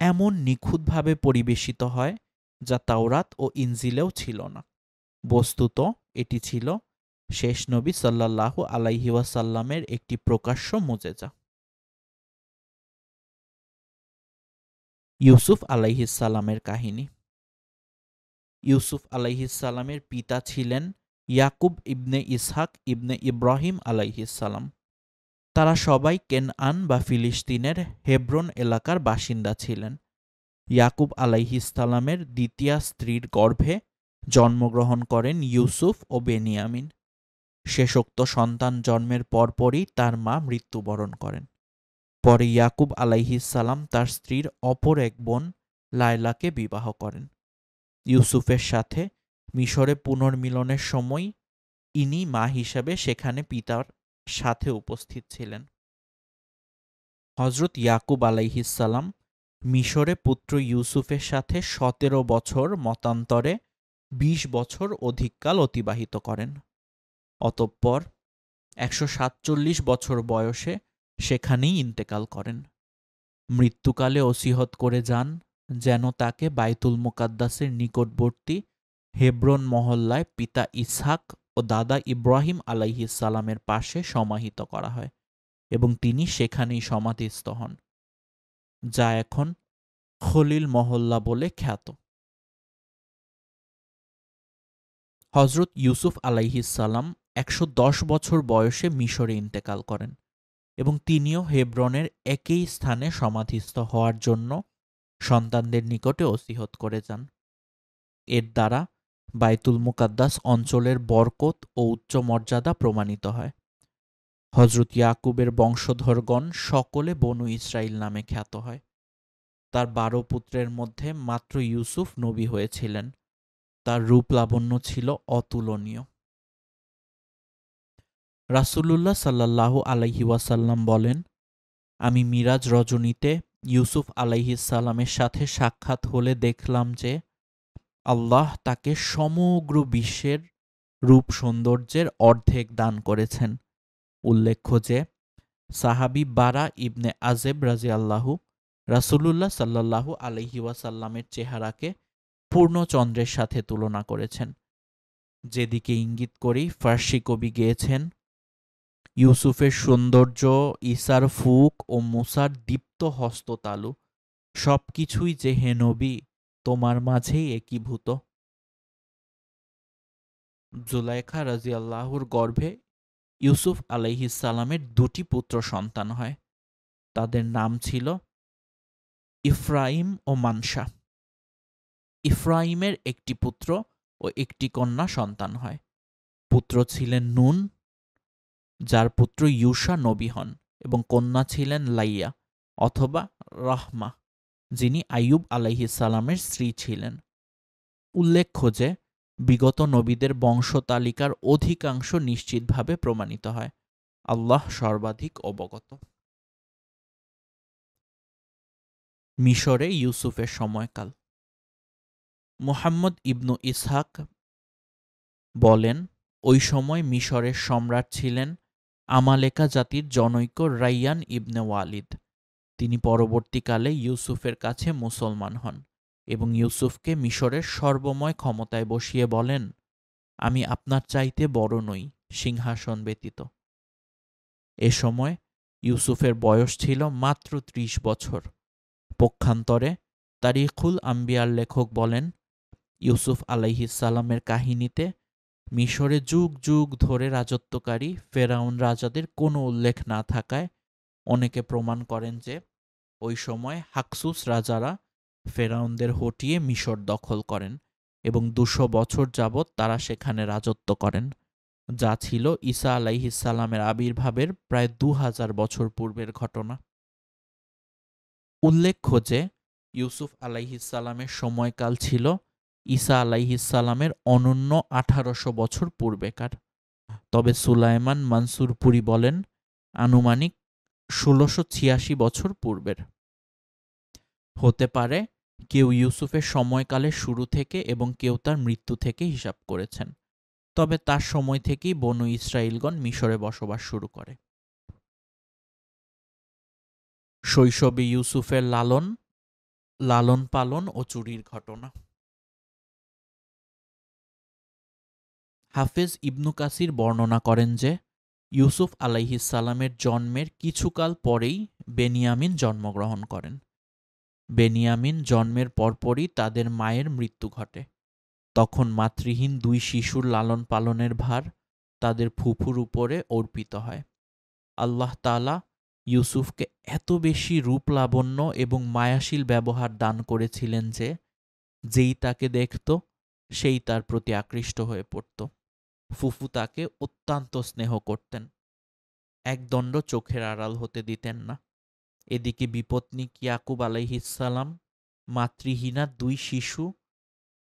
এমন নিখুঁতভাবে পরিবেশিত হয় যা তাওরাত ও ইনজিলেও ছিল না। বস্তুত এটি ছিল শেষ নবী সাল্লাল্লাহু আলাইহি ওয়াসাল্লামের একটি প্রকাশ্য মুজেজা। ইউসুফ আলাইহিসসালামের কাহিনী। ইউসুফ আলাইহিসসালামের পিতা ছিলেন ইয়াকুব ইবনে ইসহাক ইবনে ইব্রাহিম আলাইহিসসালাম। তারা সবাই কেনআন বা ফিলিস্তিনের হেব্রন এলাকার বাসিন্দা ছিলেন। ইয়াকুব আলাইহিসসালামের দ্বিতীয়া স্ত্রীর গর্ভে জন্মগ্রহণ করেন ইউসুফ ও বেনিয়ামিন। শেষোক্ত সন্তান জন্মের পরপরই তার মা মৃত্যুবরণ করেন। পরে ইয়াকুব আলাইহিসসালাম তার স্ত্রীর অপর এক বোন লায়লাকে বিবাহ করেন। ইউসুফের সাথে মিশরে পুনর্মিলনের সময় ইনি মা হিসাবে সেখানে পিতার সাথে উপস্থিত ছিলেন। হযরত ইয়াকুব আলাইহিসসালাম মিশরে পুত্র ইউসুফের সাথে 17 বছর মতান্তরে 20 বছর অধিককাল অতিবাহিত করেন। অতঃপর 147 বছর বয়সে সেখানেই ইন্তেকাল করেন। মৃত্যুকালে ওসিয়ত করে যান যেন তাকে বাইতুল মুকাদ্দাসের নিকটবর্তী হেব্রন মহল্লায় পিতা ইসহাক ও দাদা ইব্রাহিম আলাইহিসসালামের পাশে সমাহিত করা হয় এবং তিনি সেখানেই সমাধিস্থ হন, যা এখন খলিল মহল্লা বলে খ্যাত। হযরত ইউসুফ আলাইহিসসালাম 110 বছর বয়সে মিশরে ইন্তেকাল করেন এবং তিনিও হেব্রনের একই স্থানে সমাধিস্থ হওয়ার জন্য সন্তানদের নিকটে ওসিয়ত করে যান। এর দ্বারা বাইতুল মুকাদ্দাস অঞ্চলের বরকত ও উচ্চ মর্যাদা প্রমাণিত হয়। হযরত ইয়াকুবের বংশধরগণ সকলে বনু ইসরাইল নামে খ্যাত হয়। তার 12 পুত্রের মধ্যে মাত্র ইউসুফ নবী হয়েছিলেন। তার রূপ লাবণ্য ছিল অতুলনীয়। রাসূলুল্লাহ সাল্লাল্লাহু আলাইহি ওয়াসাল্লাম বলেন, আমি মিরাজ রজনীতে ইউসুফ আলাইহিসসালামের সাথে সাক্ষাৎ হলে দেখলাম যে আল্লাহ তাকে সমগ্র বিশ্বের রূপ সৌন্দর্যের অর্ধেক দান করেছেন। উল্লেখ্য যে সাহাবী বারা ইবনে আজেব রাদিয়াল্লাহু রাসূলুল্লাহ সাল্লাল্লাহু আলাইহি ওয়াসাল্লামের চেহারাকে পূর্ণচন্দ্রের সাথে তুলনা করেছেন, যেদিকে ইঙ্গিত করেই ফার্সি কবি গেয়েছেন, ইউসুফের সৌন্দর্য, ঈসার ফুক ও মুসার দীপ্ত হস্ততালু সবকিছুই যে হে নবী তোমার মাঝেই একীভূত। জুলাইখা রাদিয়াল্লাহুর গর্ভে ইউসুফ আলাইহিসসালামের 2টি পুত্র সন্তান হয়। তাদের নাম ছিল ইফরাইম ও মানশা। ইফরাইমের একটি পুত্র ও একটি কন্যা সন্তান হয়। পুত্র ছিলেন নুন, যার পুত্র ইউশা নবী হন, এবং কন্যা ছিলেন লাইয়া অথবা রাহমা, যিনি আইয়ুব আলাইহিসসালামের স্ত্রী ছিলেন। উল্লেখ্য যে বিগত নবীদের বংশতালিকার অধিকাংশ নিশ্চিতভাবে প্রমাণিত হয়। আল্লাহ সর্বাধিক অবগত। মিশরে ইউসুফের সময়কাল। মুহাম্মদ ইবনু ইসহাক বলেন, ওই সময় মিশরের সম্রাট ছিলেন আমালেকা জাতির জনৈক রাইয়ান ইবনে ওয়ালিদ। তিনি পরবর্তীকালে ইউসুফের কাছে মুসলমান হন এবং ইউসুফকে মিশরের সর্বময় ক্ষমতায় বসিয়ে বলেন, আমি আপনার চাইতে বড় নই, সিংহাসন ব্যতীত। এ সময় ইউসুফের বয়স ছিল মাত্র ৩০ বছর। পক্ষান্তরে তারিখুল আম্বিয়ার লেখক বলেন, ইউসুফ আলাইহিসসালামের কাহিনীতে মিশরে যুগ যুগ ধরে রাজত্বকারী ফেরাউন রাজাদের কোনো উল্লেখ না থাকায় অনেকে প্রমাণ করেন যে ওই সময় হাকসুস রাজারা ফেরাউনদের হটিয়ে মিশর দখল করেন এবং ২০০ বছর যাবৎ তারা সেখানে রাজত্ব করেন, যা ছিল ঈসা আলাইহিসসালামের আবির্ভাবের প্রায় ২০০০ বছর পূর্বের ঘটনা। উল্লেখ্য যে ইউসুফ আলাইহিসসালামের সময়কাল ছিল ঈসা আলাইহিসসালামের অনন্য ১৮০০ বছর পূর্বেকার। তবে সুলাইমান মানসুরপুরি বলেন আনুমানিক ১৬৮৬ বছর পূর্বের। হতে পারে কেউ ইউসুফের সময়কালের শুরু থেকে এবং কেউ তার মৃত্যু থেকে হিসাব করেছেন, তবে তার সময় থেকেই বনু ইসরাইলগণ মিশরে বসবাস শুরু করে। শৈশবে ইউসুফের লালন পালন ও চুরির ঘটনা। হাফেজ ইবনু কাসির বর্ণনা করেন যে ইউসুফ আলাইহিসসালামের জন্মের কিছুকাল পরেই বেনিয়ামিন জন্মগ্রহণ করেন। বেনিয়ামিন জন্মের পরপরই তাদের মায়ের মৃত্যু ঘটে। তখন মাতৃহীন ২ শিশুর লালন পালনের ভার তাদের ফুফুর উপরে অর্পিত হয়। আল্লাহ তাআলা ইউসুফকে এত বেশি রূপ লাবণ্য এবং মায়াশীল ব্যবহার দান করেছিলেন যে যেই তাকে দেখত সেই তার প্রতি আকৃষ্ট হয়ে পড়ত। ফুফু তাকে অত্যন্ত স্নেহ করতেন, একদণ্ড চোখের আড়াল হতে দিতেন না। এদিকে বিপত্নিক ইয়াকুব আলাইহিসসালাম মাতৃহীনা ২ শিশু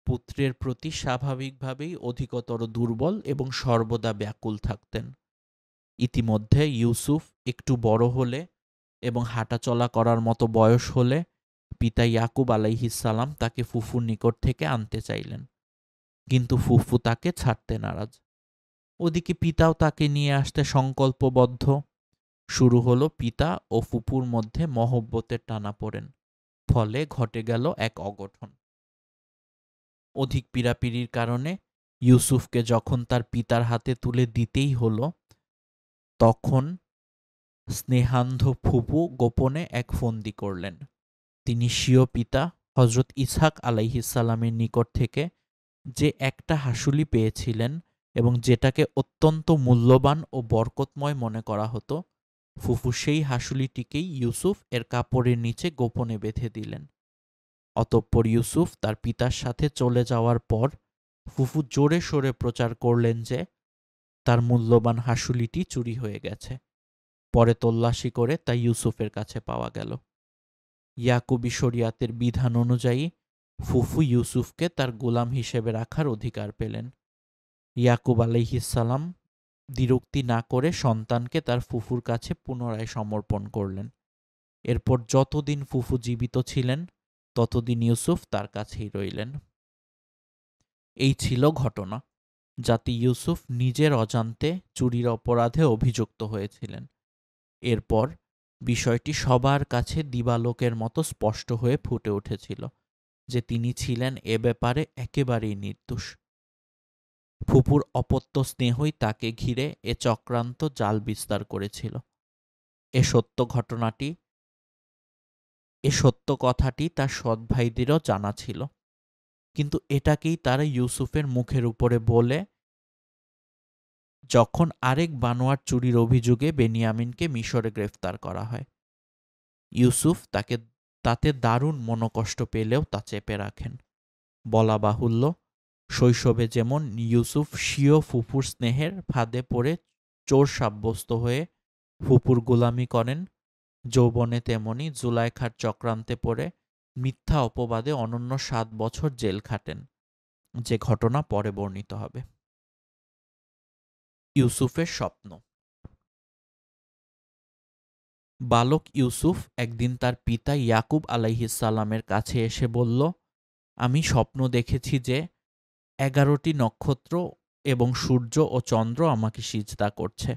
পুত্রের প্রতি স্বাভাবিকভাবেই অধিকতর দুর্বল এবং সর্বদা ব্যাকুল থাকতেন। ইতিমধ্যে ইউসুফ একটু বড় হলে এবং হাঁটাচলা করার মতো বয়স হলে পিতা ইয়াকুব আলাইহিসসালাম তাকে ফুফুর নিকট থেকে আনতে চাইলেন, কিন্তু ফুফু তাকে ছাড়তে নারাজ। ওদিকে পিতাও তাকে নিয়ে আসতে সংকল্পবদ্ধ। শুরু হলো পিতা ও ফুপুর মধ্যে মহব্বতের টানাপোড়েন। ফলে ঘটে গেল এক অঘটন। অধিক পীড়াপিড়ির কারণে ইউসুফকে যখন তার পিতার হাতে তুলে দিতেই হলো, তখন স্নেহান্ধ ফুপু গোপনে এক ফন্দি করলেন। তিনি স্বীয় পিতা হযরত ইসহাক আলাইহিসসালামের নিকট থেকে যে একটা হাসুলি পেয়েছিলেন এবং যেটাকে অত্যন্ত মূল্যবান ও বরকতময় মনে করা হতো, ফুফু সেই হাসুলিটিকেই ইউসুফ এর কাপড়ের নিচে গোপনে বেঁধে দিলেন। অতঃপর ইউসুফ তার পিতার সাথে চলে যাওয়ার পর ফুফু জোরে সোরে প্রচার করলেন যে তার মূল্যবান হাসুলিটি চুরি হয়ে গেছে। পরে তল্লাশি করে তা ইউসুফের কাছে পাওয়া গেল। ইয়াকুবী শরিয়াতের বিধান অনুযায়ী ফুফু ইউসুফকে তার গোলাম হিসেবে রাখার অধিকার পেলেন। ইয়াকুব আলাইহিসসালাম দ্বিরুক্তি না করে সন্তানকে তার ফুফুর কাছে পুনরায় সমর্পণ করলেন। এরপর যতদিন ফুফু জীবিত ছিলেন ততদিন ইউসুফ তার কাছেই রইলেন। এই ছিল ঘটনা, যাতে ইউসুফ নিজের অজান্তে চুরির অপরাধে অভিযুক্ত হয়েছিলেন। এরপর বিষয়টি সবার কাছে দিবালোকের মতো স্পষ্ট হয়ে ফুটে উঠেছিল যে তিনি ছিলেন এ ব্যাপারে একেবারেই নির্দোষ। ফুপুর অপত্য স্নেহই তাকে ঘিরে এ চক্রান্ত জাল বিস্তার করেছিল। এ সত্য কথাটি তার সৎ ভাইদেরও জানা ছিল, কিন্তু এটাকেই তারা ইউসুফের মুখের উপরে বলে যখন আরেক বানোয়াট চুরির অভিযোগে বেনিয়ামিনকে মিশরে গ্রেফতার করা হয়। ইউসুফ তাতে দারুণ মনোকষ্ট পেলেও তা চেপে রাখেন। বলা বাহুল্য, শৈশবে যেমন ইউসুফ স্বীয় ফুফুর স্নেহের ফাঁদে পড়ে চোর সাব্যস্ত হয়ে ফুপুর গোলামি করেন, যৌবনে তেমনি জুলাইখার চক্রান্তে পড়ে মিথ্যা অপবাদে অনন্য ৭ বছর জেল খাটেন, যে ঘটনা পরে বর্ণিত হবে। ইউসুফের স্বপ্ন। বালক ইউসুফ একদিন তার পিতা ইয়াকুব আলাইহিসসালামের কাছে এসে বলল, আমি স্বপ্ন দেখেছি যে ১১টি নক্ষত্র এবং সূর্য ও চন্দ্র আমাকে সিজদা করছে।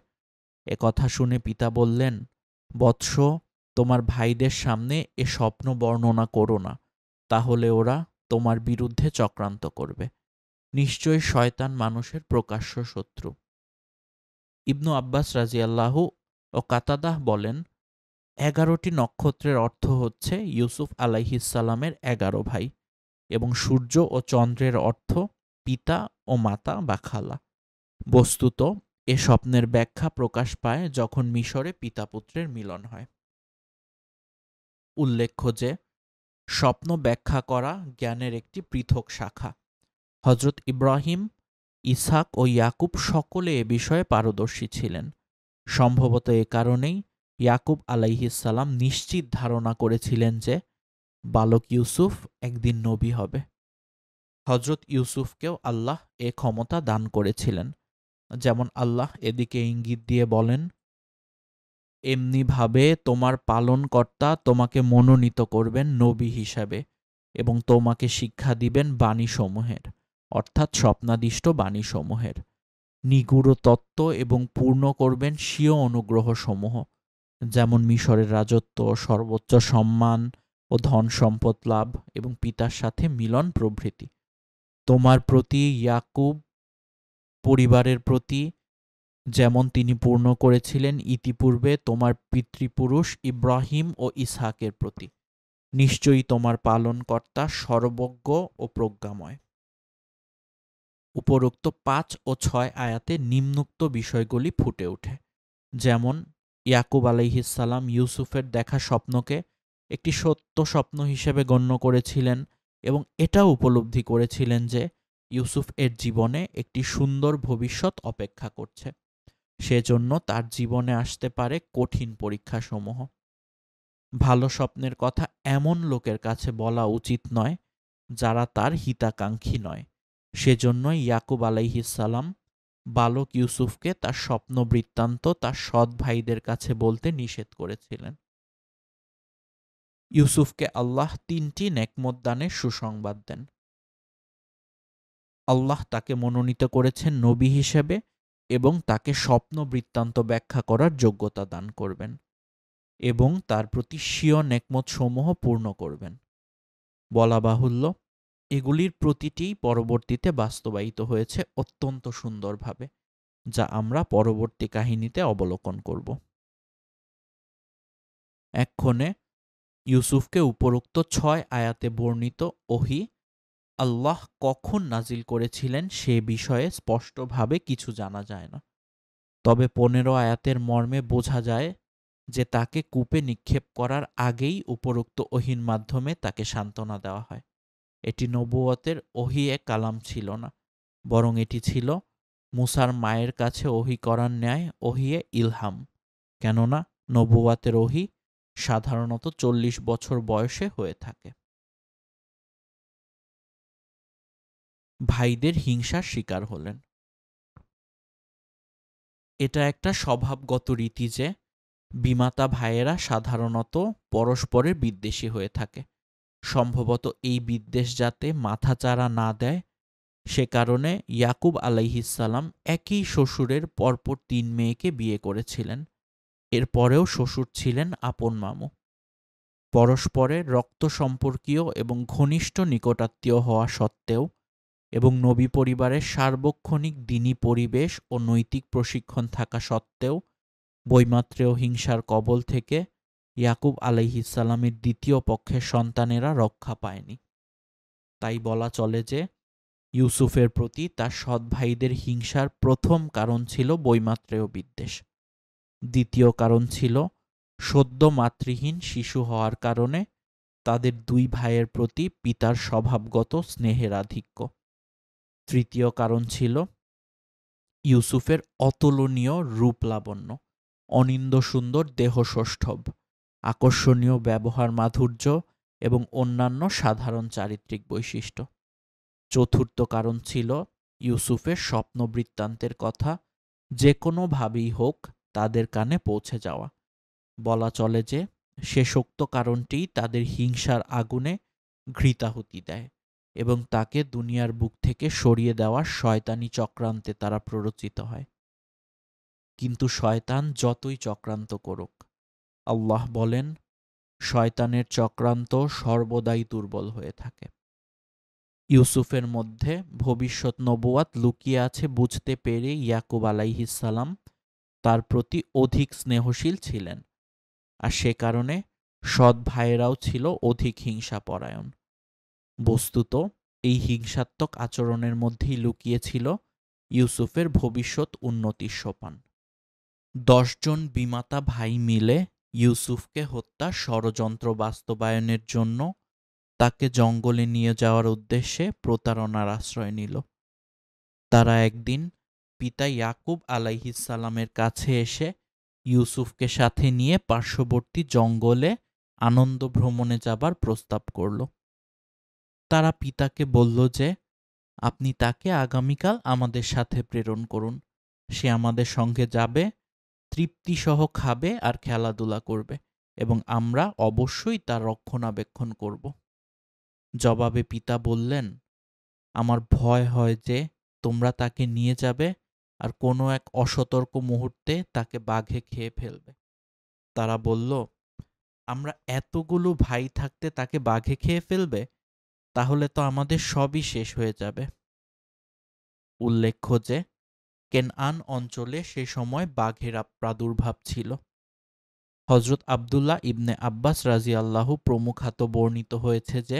একথা শুনে পিতা বললেন, বৎস, তোমার ভাইদের সামনে এ স্বপ্ন বর্ণনা করো না, তাহলে ওরা তোমার বিরুদ্ধে চক্রান্ত করবে। নিশ্চয়ই শয়তান মানুষের প্রকাশ্য শত্রু। ইবনু আব্বাস রাজিয়াল্লাহু ও কাতাদাহ বলেন, ১১টি নক্ষত্রের অর্থ হচ্ছে ইউসুফ আলাইহিসসালামের ১১ ভাই, এবং সূর্য ও চন্দ্রের অর্থ পিতা ও মাতা বা খালা। বস্তুত এ স্বপ্নের ব্যাখ্যা প্রকাশ পায় যখন মিশরে পিতা-পুত্রের মিলন হয়। উল্লেখ্য যে স্বপ্ন ব্যাখ্যা করা জ্ঞানের একটি পৃথক শাখা। হযরত ইব্রাহিম, ইসহাক ও ইয়াকুব সকলে এ বিষয়ে পারদর্শী ছিলেন। সম্ভবত এ কারণেই ইয়াকুব আলাইহিসসালাম নিশ্চিত ধারণা করেছিলেন যে বালক ইউসুফ একদিন নবী হবে। হযরত ইউসুফকেও আল্লাহ এ ক্ষমতা দান করেছিলেন। যেমন আল্লাহ এদিকে ইঙ্গিত দিয়ে বলেন, এমনিভাবে তোমার পালনকর্তা তোমাকে মনোনীত করবেন নবী হিসাবে এবং তোমাকে শিক্ষা দিবেন বাণীসমূহের, অর্থাৎ স্বপ্নাদিষ্ট বাণীসমূহের, নিগূঢ় তত্ত্ব এবং পূর্ণ করবেন স্বীয় অনুগ্রহসমূহ, যেমন মিশরের রাজত্ব, সর্বোচ্চ সম্মান ও ধন সম্পদ লাভ এবং পিতার সাথে মিলন প্রভৃতি। তোমার প্রতি, ইয়াকুব পরিবারের প্রতি যেমন তিনি পূর্ণ করেছিলেন ইতিপূর্বে তোমার পিতৃপুরুষ ইব্রাহিম ও ইসহাকের প্রতি। নিশ্চয়ই তোমার পালনকর্তা সর্বজ্ঞ ও প্রজ্ঞাময়। উপরোক্ত ৫ ও ৬ আয়াতে নিম্নোক্ত বিষয়গুলি ফুটে ওঠে। যেমন ইয়াকুব আলাইহিসসালাম ইউসুফের দেখা স্বপ্নকে একটি সত্য স্বপ্ন হিসেবে গণ্য করেছিলেন এবং এটাও উপলব্ধি করেছিলেন যে ইউসুফ এর জীবনে একটি সুন্দর ভবিষ্যৎ অপেক্ষা করছে। সেজন্য তার জীবনে আসতে পারে কঠিন পরীক্ষাসমূহ। ভালো স্বপ্নের কথা এমন লোকের কাছে বলা উচিত নয় যারা তার হিতাকাঙ্ক্ষী নয়। সেজন্যই ইয়াকুব আলাইহিসসালাম বালক ইউসুফকে তার স্বপ্ন বৃত্তান্ত তার সৎ ভাইদের কাছে বলতে নিষেধ করেছিলেন। ইউসুফকে আল্লাহ ৩টি নেকমত দানের সুসংবাদ দেন। আল্লাহ তাকে মনোনীত করেছেন নবী হিসেবে এবং তাকে স্বপ্ন বৃত্তান্ত ব্যাখ্যা করার যোগ্যতা দান করবেন এবং তার প্রতি স্বীয় নেকমতসমূহ পূর্ণ করবেন। বলা বাহুল্য, এগুলির প্রতিটিই পরবর্তীতে বাস্তবায়িত হয়েছে অত্যন্ত সুন্দরভাবে, যা আমরা পরবর্তী কাহিনীতে অবলোকন করব। এক্ষণে ইউসুফকে উপরোক্ত ৬ আয়াতে বর্ণিত ওহী আল্লাহ কখন নাজিল করেছিলেন সে বিষয়ে স্পষ্টভাবে কিছু জানা যায় না। তবে ১৫ আয়াতের মর্মে বোঝা যায় যে তাকে কূপে নিক্ষেপ করার আগেই উপরোক্ত ওহীর মাধ্যমে তাকে সান্ত্বনা দেওয়া হয়। এটি নবুয়তের ওহী-এ কালাম ছিল না, বরং এটি ছিল মুসার মায়ের কাছে ওহী করার ন্যায় ওহী-এ ইলহাম, কেননা নবুয়তের ওহী সাধারণত ৪০ বছর বয়সে হয়ে থাকে। ভাইদের হিংসার শিকার হলেন। এটা একটা স্বভাবগত রীতি যে বিমাতা ভাইয়েরা সাধারণত পরস্পরের বিদ্বেষী হয়ে থাকে। সম্ভবত এই বিদ্বেষ যাতে মাথাচাড়া না দেয় সে কারণে ইয়াকুব আলাইহিসসালাম একই শ্বশুরের পরপর ৩ মেয়েকে বিয়ে করেছিলেন। এরপরেও শ্বশুর ছিলেন আপন মামু। পরস্পরের রক্ত সম্পর্কীয় এবং ঘনিষ্ঠ নিকটাত্মীয় হওয়া সত্ত্বেও এবং নবী পরিবারের সার্বক্ষণিক দ্বীনী পরিবেশ ও নৈতিক প্রশিক্ষণ থাকা সত্ত্বেও বৈমাত্রেয় হিংসার কবল থেকে ইয়াকুব আলাইহিসসালামের দ্বিতীয় পক্ষের সন্তানেরা রক্ষা পায়নি। তাই বলা চলে যে ইউসুফের প্রতি তার সৎ ভাইদের হিংসার প্রথম কারণ ছিল বৈমাত্রেয় বিদ্বেষ। দ্বিতীয় কারণ ছিল সদ্য মাতৃহীন শিশু হওয়ার কারণে তাদের ২ ভাইয়ের প্রতি পিতার স্বভাবগত স্নেহের আধিক্য। তৃতীয় কারণ ছিল ইউসুফের অতুলনীয় রূপলাবণ্য, অনিন্দ সুন্দর দেহসৌষ্ঠব, আকর্ষণীয় ব্যবহার মাধুর্য এবং অন্যান্য সাধারণ চারিত্রিক বৈশিষ্ট্য। চতুর্থ কারণ ছিল ইউসুফের স্বপ্ন বৃত্তান্তের কথা যে কোনোভাবেই হোক তাদের কানে পৌঁছে যাওয়া। বলা চলে যে শেষোক্ত কারণটি তাদের হিংসার আগুনে ঘৃতাহুতি দেয় এবং তাকে দুনিয়ার বুক থেকে সরিয়ে দেওয়ার শয়তানি চক্রান্তে তারা প্ররোচিত হয়। কিন্তু শয়তান যতই চক্রান্ত করুক, আল্লাহ বলেন, শয়তানের চক্রান্ত সর্বদাই দুর্বল হয়ে থাকে। ইউসুফের মধ্যে ভবিষ্যৎ নবুয়াত লুকিয়ে আছে বুঝতে পেরে ইয়াকুব আলাইহিসসালাম তার প্রতি অধিক স্নেহশীল ছিলেন, আর সে কারণে সৎ ভাইয়েরাও ছিল অধিক হিংসাপরায়ণ। বস্তুত এই হিংসাত্মক আচরণের মধ্যেই লুকিয়েছিল ইউসুফের ভবিষ্যৎ উন্নতির সোপান। 10 জন বিমাতা ভাই মিলে ইউসুফকে হত্যার ষড়যন্ত্র বাস্তবায়নের জন্য তাকে জঙ্গলে নিয়ে যাওয়ার উদ্দেশ্যে প্রতারণার আশ্রয় নিল। তারা একদিন পিতা ইয়াকুব আলাইহিসসালামের কাছে এসে ইউসুফকে সাথে নিয়ে পার্শ্ববর্তী জঙ্গলে আনন্দ ভ্রমণে যাবার প্রস্তাব করল। তারা পিতাকে বলল যে, আপনি তাকে আগামীকাল আমাদের সাথে প্রেরণ করুন। সে আমাদের সঙ্গে যাবে, তৃপ্তিসহ খাবে আর খেলাধুলা করবে, এবং আমরা অবশ্যই তার রক্ষণাবেক্ষণ করব। জবাবে পিতা বললেন, আমার ভয় হয় যে তোমরা তাকে নিয়ে যাবে আর কোনো এক অসতর্ক মুহূর্তে তাকে বাঘে খেয়ে ফেলবে। তারা বলল, আমরা এতগুলো ভাই থাকতে তাকে বাঘে খেয়ে ফেলবে? তাহলে তো আমাদের সবই শেষ হয়ে যাবে। উল্লেখ্য যে কেনআন অঞ্চলে সে সময় বাঘের প্রাদুর্ভাব ছিল। হযরত আবদুল্লাহ ইবনে আব্বাস রাযিয়াল্লাহু প্রমুখাত বর্ণিত হয়েছে যে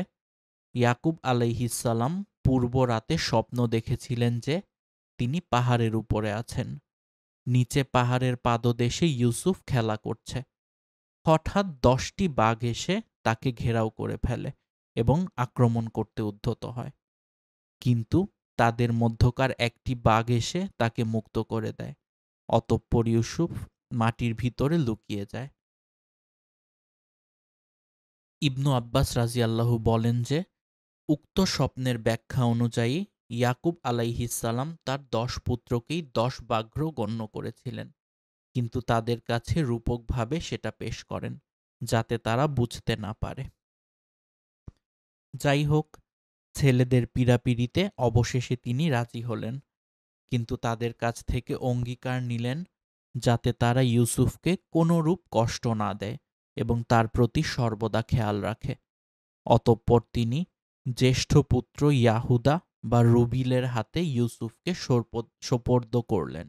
ইয়াকুব আলাইহিসসালাম পূর্ব রাতে স্বপ্ন দেখেছিলেন যে তিনি পাহাড়ের উপরে আছেন। নিচে পাহাড়ের পাদদেশে ইউসুফ খেলা করছে। হঠাৎ 10টি বাঘ এসে তাকে ঘেরাও করে ফেলে এবং আক্রমণ করতে উদ্যত হয়। কিন্তু তাদের মধ্যকার একটি বাঘ এসে তাকে মুক্ত করে দেয়। অতঃপর ইউসুফ মাটির ভিতরে লুকিয়ে যায়। ইবনু আব্বাস রাযিয়াল্লাহু বলেন যে উক্ত স্বপ্নের ব্যাখ্যা অনুযায়ী ইয়াকুব আলাইহিসসালাম তার 10 পুত্রকেই 10 ব্যাঘ্র গণ্য করেছিলেন, কিন্তু তাদের কাছে রূপকভাবে সেটা পেশ করেন যাতে তারা বুঝতে না পারে। যাই হোক, ছেলেদের পীড়াপিড়িতে অবশেষে তিনি রাজি হলেন, কিন্তু তাদের কাছ থেকে অঙ্গীকার নিলেন যাতে তারা ইউসুফকে কোনরূপ কষ্ট না দেয় এবং তার প্রতি সর্বদা খেয়াল রাখে। অতঃপর তিনি জ্যেষ্ঠ পুত্র ইয়াহুদা বা রুবিলের হাতে ইউসুফকে সোপর্দ করলেন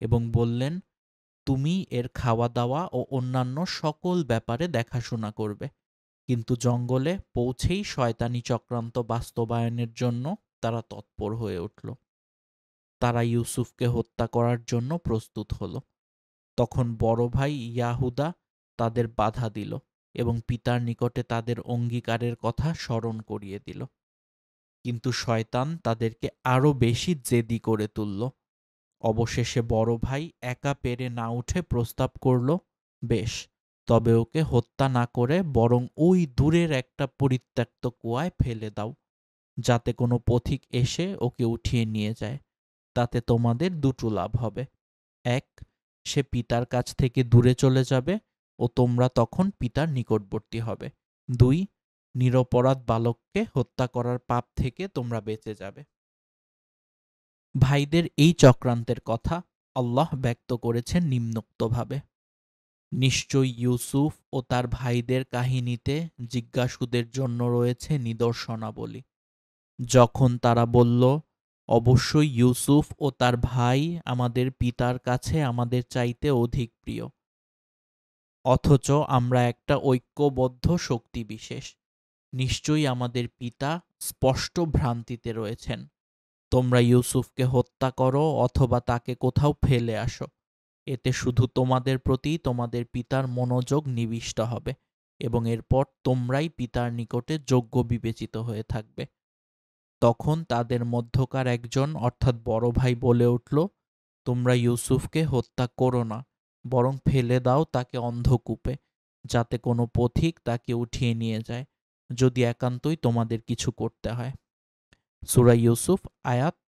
এবং বললেন, তুমি এর খাওয়া দাওয়া ও অন্যান্য সকল ব্যাপারে দেখাশোনা করবে। কিন্তু জঙ্গলে পৌঁছেই শয়তানি চক্রান্ত বাস্তবায়নের জন্য তারা তৎপর হয়ে উঠল। তারা ইউসুফকে হত্যা করার জন্য প্রস্তুত হল। তখন বড় ভাই ইয়াহুদা তাদের বাধা দিল এবং পিতার নিকটে তাদের অঙ্গীকারের কথা স্মরণ করিয়ে দিল। কিন্তু শয়তান তাদেরকে আরো বেশি জেদি করে তুলল। অবশেষে বড় ভাই একা পেরে না উঠে প্রস্তাব করল, বেশ, তবে ওকে হত্যা না করে বরং ওই দূরের একটা পরিত্যক্ত কুয়ায় ফেলে দাও, যাতে কোনো পথিক এসে ওকে উঠিয়ে নিয়ে যায়। তাতে তোমাদের দুটো লাভ হবে। এক, সে পিতার কাছ থেকে দূরে চলে যাবে ও তোমরা তখন পিতার নিকটবর্তী হবে। 2, নিরপরাধ বালককে হত্যা করার পাপ থেকে তোমরা বেঁচে যাবে। ভাইদের এই চক্রান্তের কথা আল্লাহ ব্যক্ত করেছেন নিম্নোক্তভাবে, নিশ্চয়ই ইউসুফ ও তার ভাইদের কাহিনীতে জিজ্ঞাসুদের জন্য রয়েছে নিদর্শনাবলী। যখন তারা বলল, অবশ্যই ইউসুফ ও তার ভাই আমাদের পিতার কাছে আমাদের চাইতে অধিক প্রিয়, অথচ আমরা একটা ঐক্যবদ্ধ শক্তি বিশেষ, নিশ্চয়ই আমাদের পিতা স্পষ্ট ভ্রান্তিতে রয়েছেন। তোমরা ইউসুফকে হত্যা করো অথবা তাকে কোথাও ফেলে আসো, এতে শুধু তোমাদের প্রতি তোমাদের পিতার মনোযোগ নিবিষ্ট হবে এবং এরপর তোমরাই পিতার নিকটে যোগ্য বিবেচিত হয়ে থাকবে। তখন তাদের মধ্যকার একজন অর্থাৎ বড় ভাই বলে উঠল, তোমরা ইউসুফকে হত্যা করো না, বরং ফেলে দাও তাকে অন্ধকূপে, যাতে কোনো পথিক তাকে উঠিয়ে নিয়ে যায়, যদি একান্তই তোমাদের কিছু করতে হয়। সূরা ইউসুফ আয়াত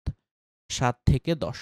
7 থেকে 10।